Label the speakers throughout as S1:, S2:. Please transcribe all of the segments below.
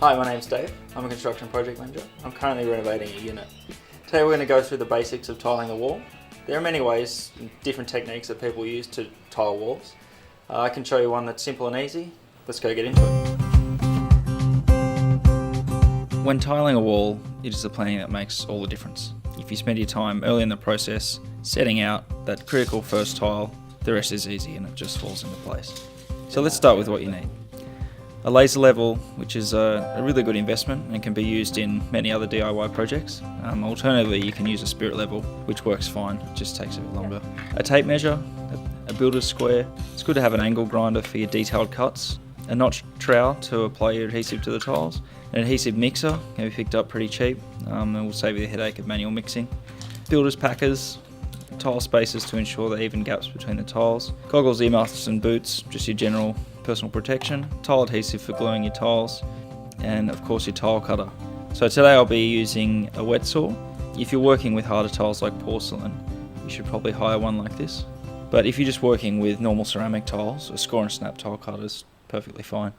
S1: Hi, my name's Dave. I'm a construction project manager. I'm currently renovating a unit. Today we're going to go through the basics of tiling a wall. There are many ways, different techniques that people use to tile walls. I can show you one that's simple and easy. Let's go get into it. When tiling a wall, it is the planning that makes all the difference. If you spend your time early in the process setting out that critical first tile, the rest is easy and it just falls into place. So let's start with what you need. A laser level, which is a really good investment and can be used in many other DIY projects. Alternatively, you can use a spirit level, which works fine, it just takes a bit longer. A tape measure, a builder's square. It's good to have an angle grinder for your detailed cuts, a notch trowel to apply your adhesive to the tiles, an adhesive mixer can be picked up pretty cheap and will save you the headache of manual mixing. Builder's packers, tile spacers to ensure the even gaps between the tiles, goggles, earmuffs and boots, just your general personal protection, tile adhesive for gluing your tiles, and of course your tile cutter. So today I'll be using a wet saw. If you're working with harder tiles like porcelain, you should probably hire one like this. But if you're just working with normal ceramic tiles, a score and snap tile cutter is perfectly fine.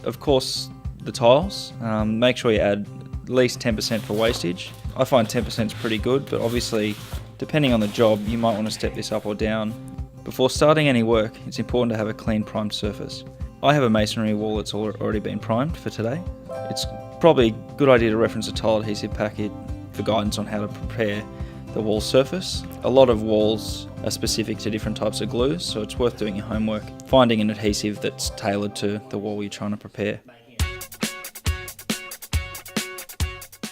S1: Of course, the tiles, make sure you add at least 10% for wastage. I find 10% is pretty good, but obviously depending on the job you might want to step this up or down. Before starting any work, it's important to have a clean primed surface. I have a masonry wall that's already been primed for today. It's probably a good idea to reference a tile adhesive packet for guidance on how to prepare the wall surface. A lot of walls are specific to different types of glues, so it's worth doing your homework, finding an adhesive that's tailored to the wall you're trying to prepare.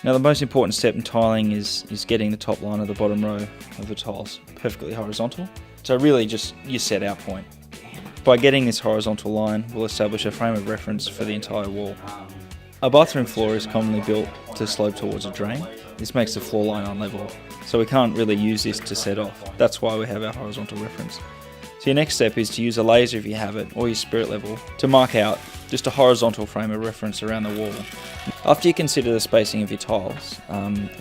S1: Now the most important step in tiling is getting the top line of the bottom row of the tiles perfectly horizontal. So really just your set out point. By getting this horizontal line, we'll establish a frame of reference for the entire wall. A bathroom floor is commonly built to slope towards a drain. This makes the floor line unlevel, so we can't really use this to set off. That's why we have our horizontal reference. So your next step is to use a laser if you have it, or your spirit level, to mark out just a horizontal frame of reference around the wall. After you consider the spacing of your tiles,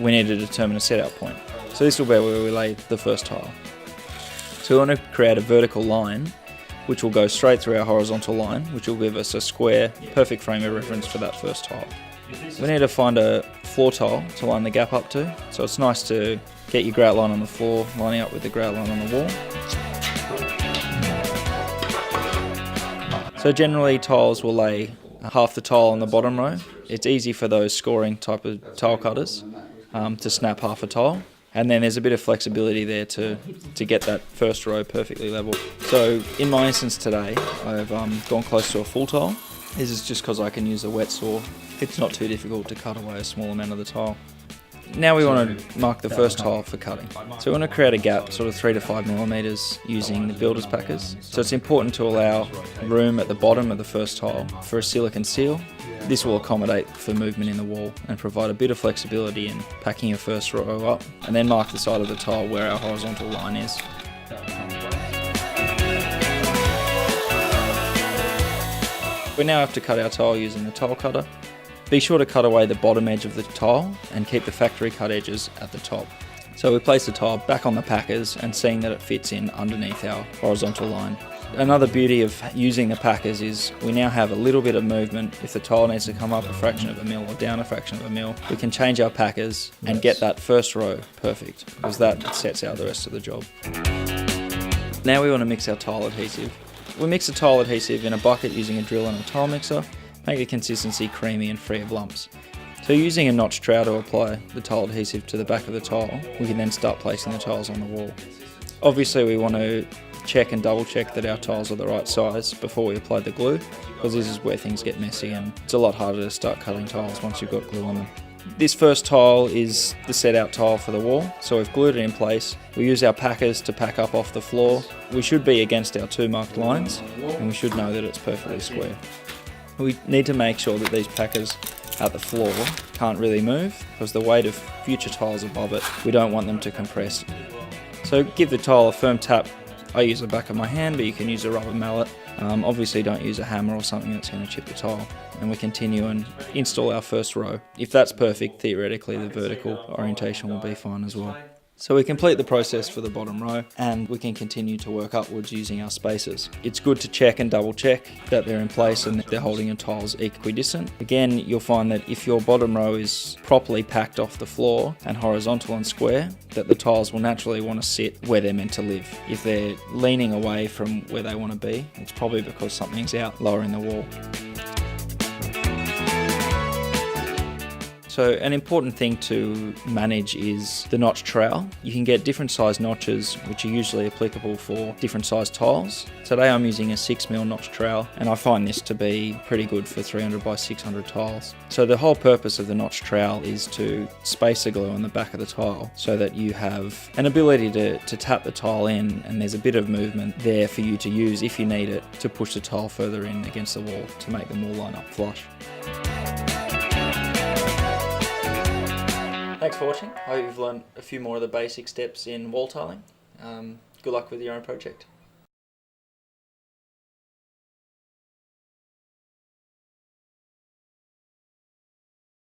S1: we need to determine a set out point. So this will be where we lay the first tile. So we want to create a vertical line which will go straight through our horizontal line, which will give us a square, perfect frame of reference for that first tile. We need to find a floor tile to line the gap up to, so it's nice to get your grout line on the floor lining up with the grout line on the wall. So generally tiles will lay half the tile on the bottom row. It's easy for those scoring type of tile cutters to snap half a tile. And then there's a bit of flexibility there to get that first row perfectly level. So in my instance today, I've gone close to a full tile. This is just because I can use a wet saw. It's not too difficult to cut away a small amount of the tile. Now we want to mark the first tile for cutting. So we want to create a gap, sort of 3 to 5 millimeters using the builder's packers. So it's important to allow room at the bottom of the first tile for a silicone seal. This will accommodate for movement in the wall and provide a bit of flexibility in packing your first row up, and then mark the side of the tile where our horizontal line is. We now have to cut our tile using the tile cutter. Be sure to cut away the bottom edge of the tile and keep the factory cut edges at the top. So we place the tile back on the packers and seeing that it fits in underneath our horizontal line. Another beauty of using the packers is we now have a little bit of movement. If the tile needs to come up a fraction of a mil or down a fraction of a mil, we can change our packers and get that first row perfect, because that sets out the rest of the job. Now we want to mix our tile adhesive. We mix the tile adhesive in a bucket using a drill and a tile mixer, make the consistency creamy and free of lumps. So using a notch trowel to apply the tile adhesive to the back of the tile, we can then start placing the tiles on the wall. Obviously we want to check and double check that our tiles are the right size before we apply the glue, because this is where things get messy and it's a lot harder to start cutting tiles once you've got glue on them. This first tile is the set out tile for the wall, so we've glued it in place. We use our packers to pack up off the floor. We should be against our 2 marked lines, and we should know that it's perfectly square. We need to make sure that these packers at the floor can't really move, because the weight of future tiles above it, we don't want them to compress. So give the tile a firm tap. I use the back of my hand, but you can use a rubber mallet. Obviously don't use a hammer or something that's going to chip the tile. And we continue and install our first row. If that's perfect, theoretically the vertical orientation will be fine as well. So we complete the process for the bottom row and we can continue to work upwards using our spacers. It's good to check and double check that they're in place and that they're holding your tiles equidistant. Again, you'll find that if your bottom row is properly packed off the floor and horizontal and square, that the tiles will naturally want to sit where they're meant to live. If they're leaning away from where they want to be, it's probably because something's out lower in the wall. So an important thing to manage is the notch trowel. You can get different size notches which are usually applicable for different size tiles. Today I'm using a 6mm notch trowel and I find this to be pretty good for 300 by 600 tiles. So the whole purpose of the notch trowel is to spacer glue on the back of the tile so that you have an ability to tap the tile in and there's a bit of movement there for you to use if you need it to push the tile further in against the wall to make them all line up flush. Thanks for watching. I hope you've learned a few more of the basic steps in wall tiling. Good luck with your own project.